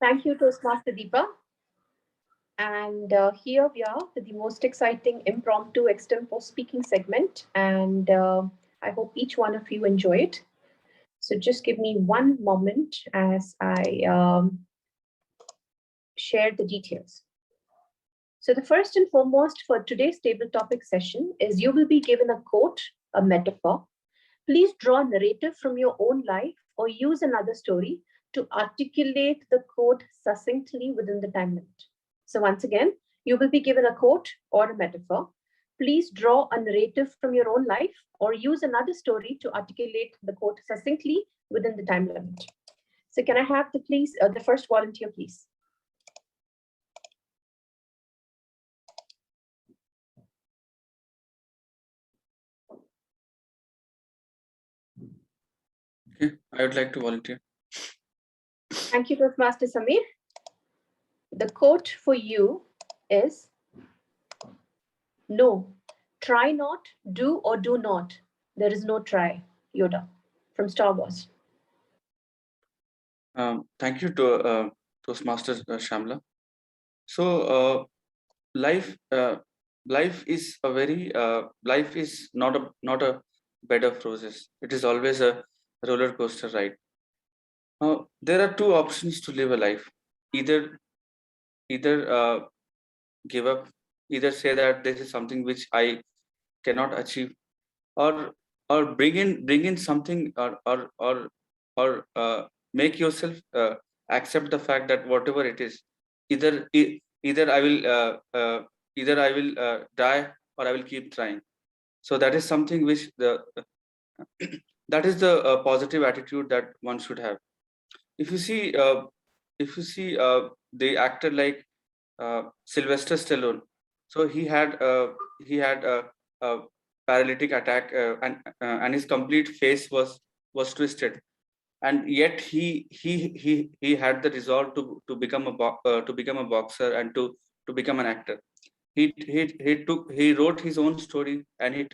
Thank you, Toastmaster Deepa. And here we are with the most exciting impromptu extempo speaking segment. And I hope each one of you enjoy it. So just give me one moment as I share the details. So the first and foremost for today's table topic session is you will be given a quote, a metaphor. Please draw a narrative from your own life or use another story to articulate the quote succinctly within the time limit. So once again, you will be given a quote or a metaphor. Please draw a narrative from your own life or use another story to articulate the quote succinctly within the time limit. So can I have the first volunteer, please? Okay, I would like to volunteer. Thank you, Toastmaster Samir. The quote for you is, no, try not, do or do not. There is no try. Yoda from Star Wars. Thank you to Toastmaster Shyamala. So life is a very life is not a bed of roses. It is always a roller coaster ride. Now there are two options to live a life. Either give up, either say that this is something which I cannot achieve, or bring in something, or make yourself accept the fact that whatever it is, either I will die, or I will keep trying. So that is something which the that is the positive attitude that one should have. If you see the actor like Sylvester Stallone, so he had a paralytic attack, and his complete face was twisted, and yet he had the resolve to become a boxer and to become an actor. He wrote his own story, and he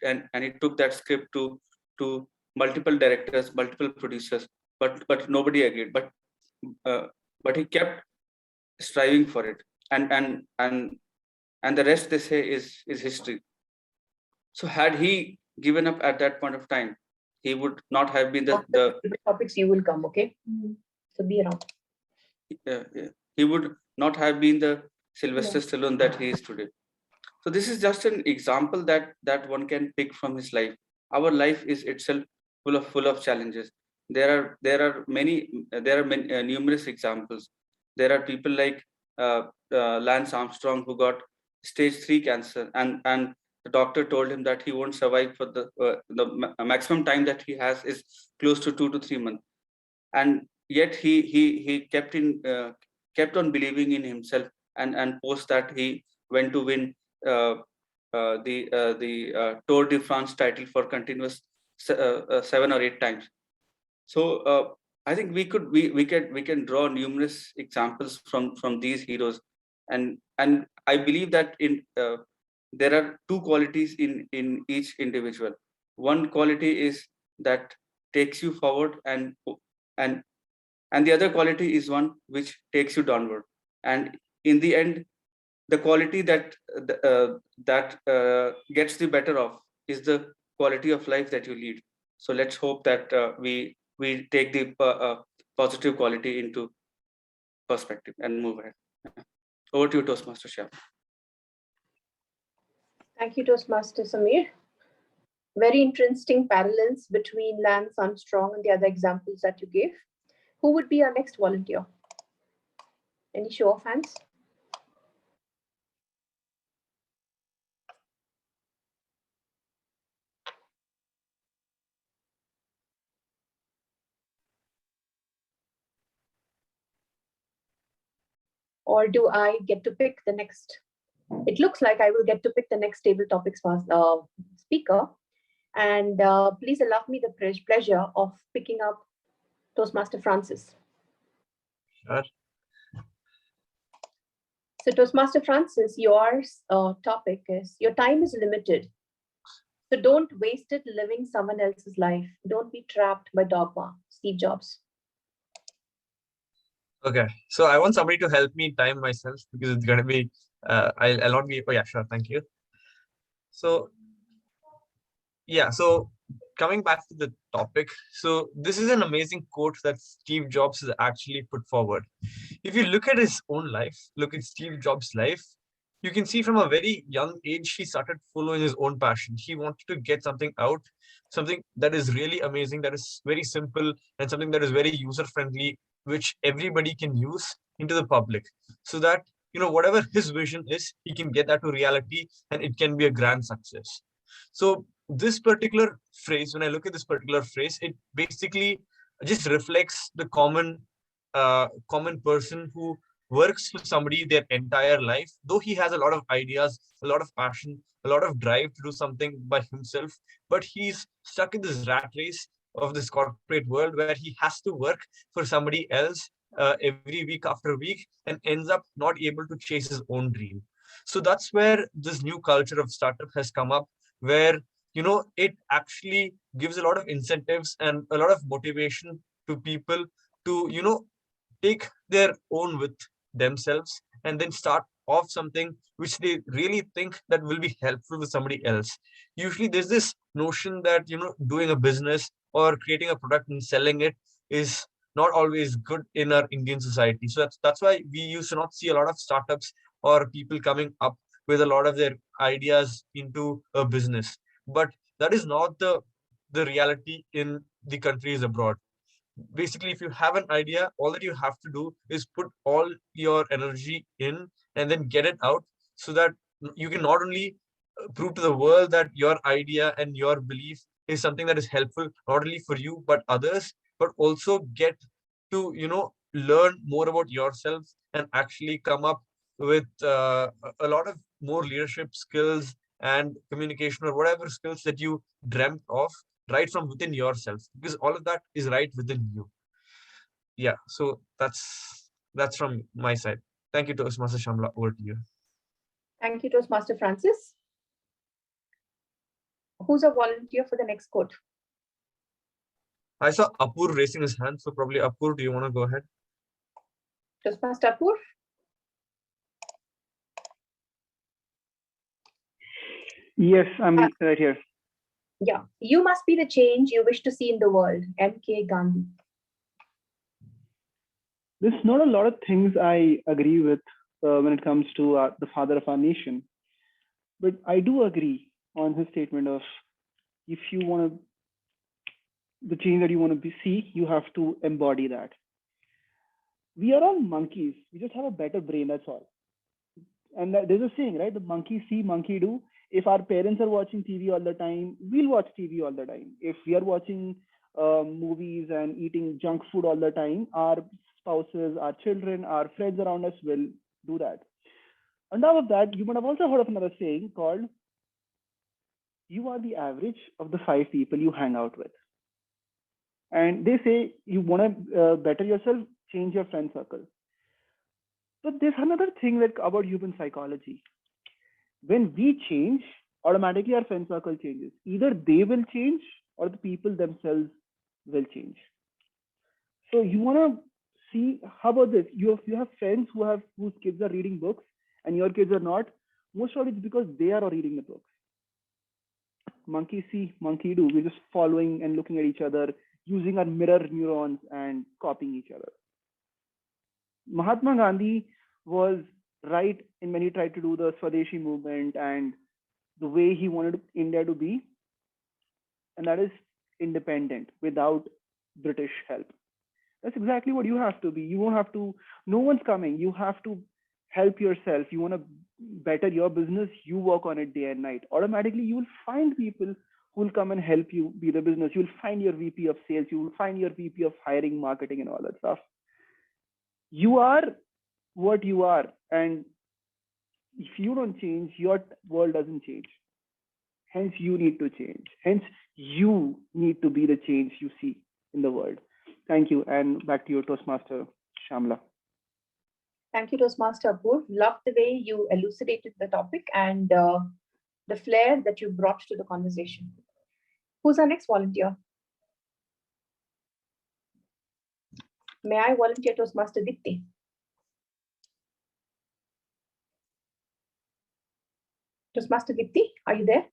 took that script to multiple directors, multiple producers, but nobody agreed. Uh, but he kept striving for it, and the rest, they say, is history. So had he given up at that point of time, he would not have been the topics you will come, okay? So be around. He would not have been the Sylvester Stallone that he is today. So this is just an example that one can pick from his life. Our life is itself full of challenges. There are numerous examples. There are people like Lance Armstrong, who got stage 3 cancer, and the doctor told him that he won't survive for the maximum time that he has is close to 2 to 3 months, and yet he kept on believing in himself, and post that he went to win the Tour de France title for continuous 7 or 8 times. So I think we can draw numerous examples from these heroes, and I believe that there are two qualities in each individual. One quality is that takes you forward, and and the other quality is one which takes you downward. And in the end, the quality that gets the better of is the quality of life that you lead. So let's hope that we take the positive quality into perspective and move ahead. Over to you, Toastmaster Shyam. Thank you, Toastmaster Samir. Very interesting parallels between Lance Armstrong and the other examples that you gave. Who would be our next volunteer? Any show of hands? Or do I get to pick the next? It looks like I will get to pick the next table topics speaker. And please allow me the pleasure of picking up Toastmaster Francis. Sure. So Toastmaster Francis, your topic is, your time is limited. So don't waste it living someone else's life. Don't be trapped by dogma. Steve Jobs. Okay, so I want somebody to help me time myself because it's going to be, I'll not be, oh yeah, sure, thank you. So, yeah, so coming back to the topic, so this is an amazing quote that Steve Jobs has actually put forward. If you look at his own life, look at Steve Jobs' life, you can see from a very young age, he started following his own passion. He wanted to get something out, something that is really amazing, that is very simple, and something that is very user friendly, which everybody can use into the public. So that, whatever his vision is, he can get that to reality and it can be a grand success. So, this particular phrase, when I look at this particular phrase, it basically just reflects the common person who works for somebody their entire life, though he has a lot of ideas, a lot of passion, a lot of drive to do something by himself, but he's stuck in this rat race of this corporate world where he has to work for somebody else every week after week and ends up not able to chase his own dream. So that's where this new culture of startup has come up, where it actually gives a lot of incentives and a lot of motivation to people to take their own with themselves and then start off something which they really think that will be helpful with somebody else. Usually there's this notion that doing a business or creating a product and selling it is not always good in our Indian society. So that's why we used to not see a lot of startups or people coming up with a lot of their ideas into a business. But that is not the reality in the countries abroad. Basically, if you have an idea, all that you have to do is put all your energy in and then get it out, so that you can not only prove to the world that your idea and your belief is something that is helpful not only for you but others, but also get to learn more about yourself and actually come up with a lot of more leadership skills and communication or whatever skills that you dreamt of right from within yourself, because all of that is right within you. Yeah, so that's from my side. Thank you, Toastmaster Shamla. Over to you. Thank you, Toastmaster Francis. Who's a volunteer for the next quote? I saw Apoorv raising his hand, so probably Apoorv, do you want to go ahead? Toastmaster Apoorv? Yes, I'm right here. Yeah. You must be the change you wish to see in the world. M.K. Gandhi. There's not a lot of things I agree with when it comes to the father of our nation. But I do agree on his statement of, if you want to, the change that you want to see, you have to embody that. We are all monkeys. We just have a better brain, that's all. And there's a saying, right? The monkey see, monkey do. If our parents are watching TV all the time, we'll watch TV all the time. If we are watching movies and eating junk food all the time, our spouses, our children, our friends around us will do that. On top of that, you might have also heard of another saying called, you are the average of the 5 people you hang out with. And they say, you want to better yourself, change your friend circle. But there's another thing about human psychology. When we change, automatically our friend circle changes. Either they will change or the people themselves will change. So you want to see, how about this? You have friends whose kids are reading books and your kids are not. Most probably it's because they are reading the books. Monkey see, monkey do. We're just following and looking at each other, using our mirror neurons and copying each other. Mahatma Gandhi was right in when he tried to do the Swadeshi movement and the way he wanted India to be, and that is independent without British help. That's exactly what you have to be. You won't have to, no one's coming. You have to help yourself. You want to better your business, you work on it day and night. Automatically, you will find people who will come and help you be the business. You'll find your VP of sales. You will find your VP of hiring, marketing, and all that stuff. You are what you are. And if you don't change, your world doesn't change. Hence, you need to change. Hence, you need to be the change you see in the world. Thank you. And back to your Toastmaster, Shyamala. Thank you, Toastmaster Apoorv. Love the way you elucidated the topic and the flair that you brought to the conversation. Who's our next volunteer? May I volunteer Toastmaster Deepti? Toastmaster Deepti, are you there?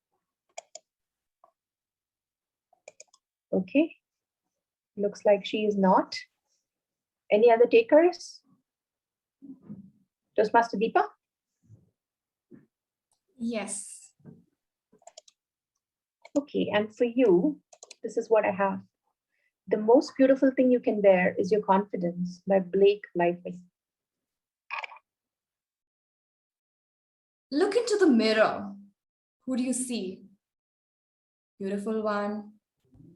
Okay. Looks like she is not. Any other takers? Toastmaster Deepa? Yes. Okay, and for you, this is what I have. The most beautiful thing you can bear is your confidence by Blake Lively. Look into the mirror. Who do you see? Beautiful one,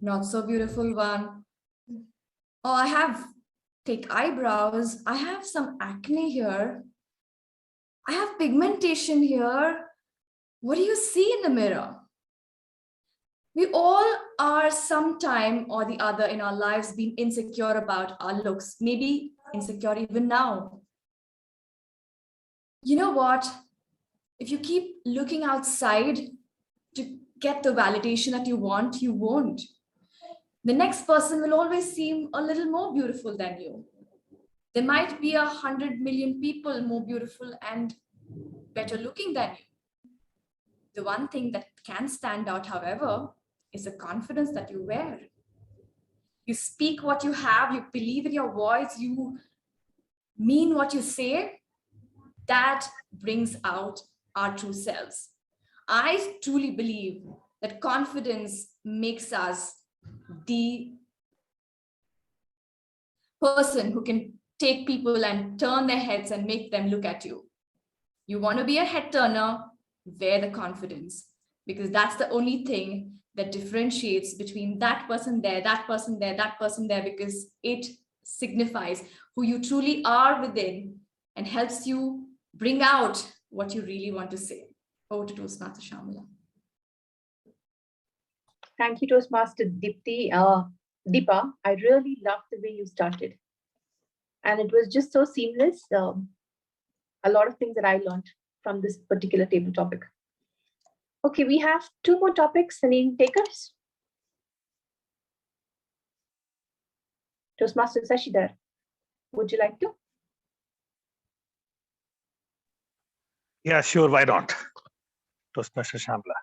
not so beautiful one. Oh, I have thick eyebrows. I have some acne here. I have pigmentation here. What do you see in the mirror? We all are sometime or the other in our lives being insecure about our looks, maybe insecure even now. You know what? If you keep looking outside to get the validation that you want, you won't. The next person will always seem a little more beautiful than you. There might be 100 million people more beautiful and better looking than you. The one thing that can stand out, however, is the confidence that you wear. You speak what you have, you believe in your voice, you mean what you say. That brings out our true selves. I truly believe that confidence makes us the person who can take people and turn their heads and make them look at you. You want to be a head turner, wear the confidence, because that's the only thing that differentiates between that person there, that person there, that person there, because it signifies who you truly are within and helps you bring out what you really want to say. Over to Toastmaster Shyamala. Thank you, Toastmaster Deepti. Deepa, I really loved the way you started. And it was just so seamless. A lot of things that I learned from this particular table topic. Okay, we have two more topics. Any takers? Toastmaster Shashidhar, would you like to? Yeah, sure. Why not? Toastmaster Shyamala.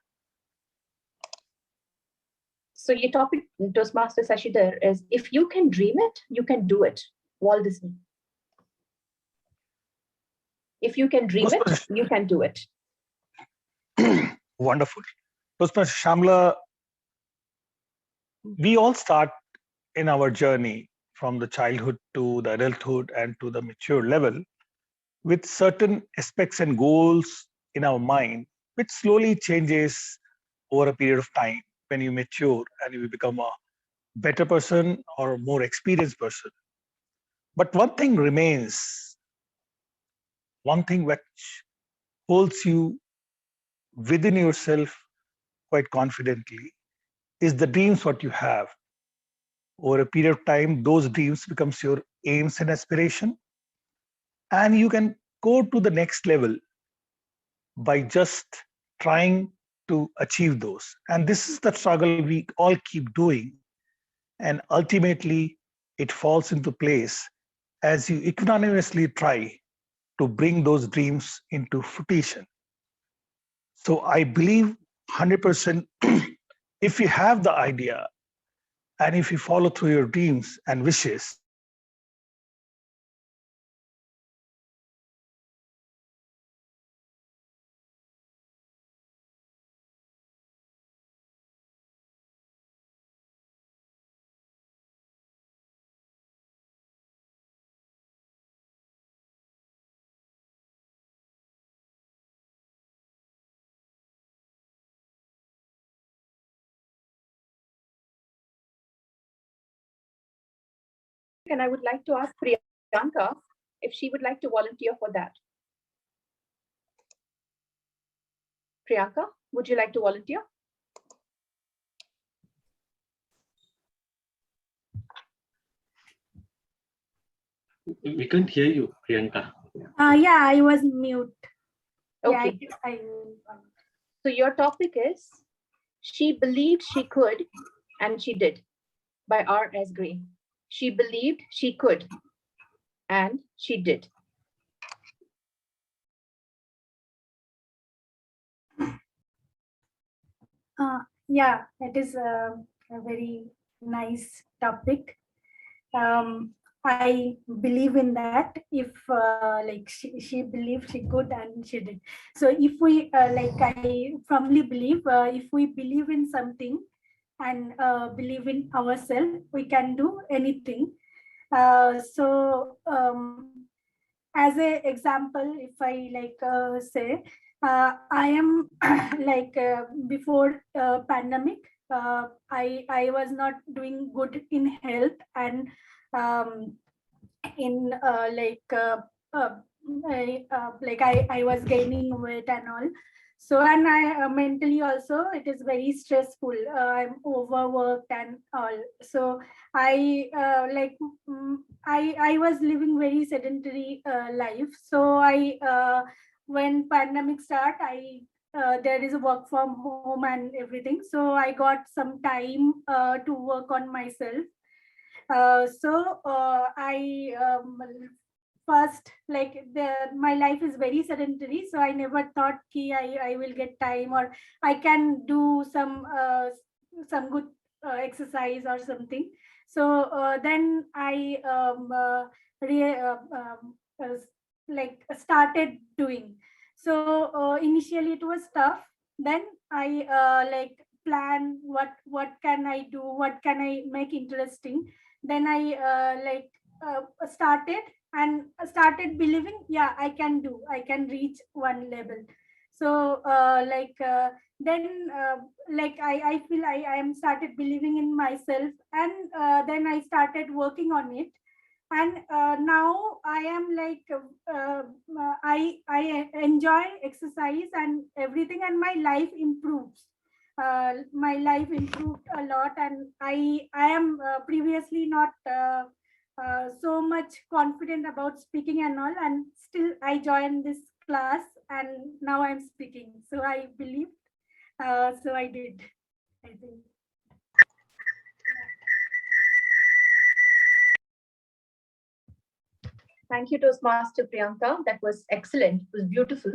So your topic, Toastmaster Shashidhar, is if you can dream it, you can do it. Walt Disney. If you can dream it, you can do it. Wonderful. Toastmaster Shyamala, we all start in our journey from the childhood to the adulthood and to the mature level with certain aspects and goals in our mind, which slowly changes over a period of time when you mature and you become a better person or a more experienced person. But one thing remains, one thing which holds you within yourself quite confidently is the dreams what you have. Over a period of time, those dreams becomes your aims and aspiration, and you can go to the next level by just trying to achieve those. And this is the struggle we all keep doing, and ultimately it falls into place as you equanimously try to bring those dreams into fruition. So I believe 100% if you have the idea and if you follow through your dreams and wishes, And I would like to ask Priyanka if she would like to volunteer for that. Priyanka, would you like to volunteer? We can't hear you, Priyanka. Yeah, I was mute. Okay. Yeah, So your topic is She Believed She Could and She Did by R.S. Gray. She believed she could, and she did. Yeah, it is a very nice topic. I believe in that. If like she believed she could and she did. So if we like, I firmly believe if we believe in something and believe in ourselves, we can do anything. As a example, if I like say, I am like before pandemic, I was not doing good in health, and um, in I was gaining weight and all. So, and I mentally also, it is very stressful. I'm overworked and all. So I I was living very sedentary life. So when pandemic start, there is a work from home and everything. So I got some time to work on myself. I first, like, my life is very sedentary, so I never thought I will get time, or I can do some good exercise or something. So then I like started doing. So initially it was tough. Then I like plan what can I do, what can I make interesting. Then I started believing, yeah, I can reach one level. So then I feel I am started believing in myself, and then I started working on it. And now I am like I enjoy exercise and everything, and my life improves. My life improved a lot, and I am previously not so much confident about speaking and all, and still I joined this class, and now I'm speaking. So I believe, so I did, I think. Thank you, Toastmaster Priyanka. That was excellent. It was beautiful.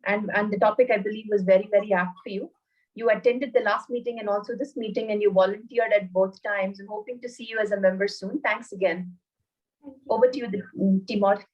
And the topic, I believe, was very, very apt for you. You attended the last meeting and also this meeting, and you volunteered at both times. I'm hoping to see you as a member soon. Thanks again. Over to you, TMOD.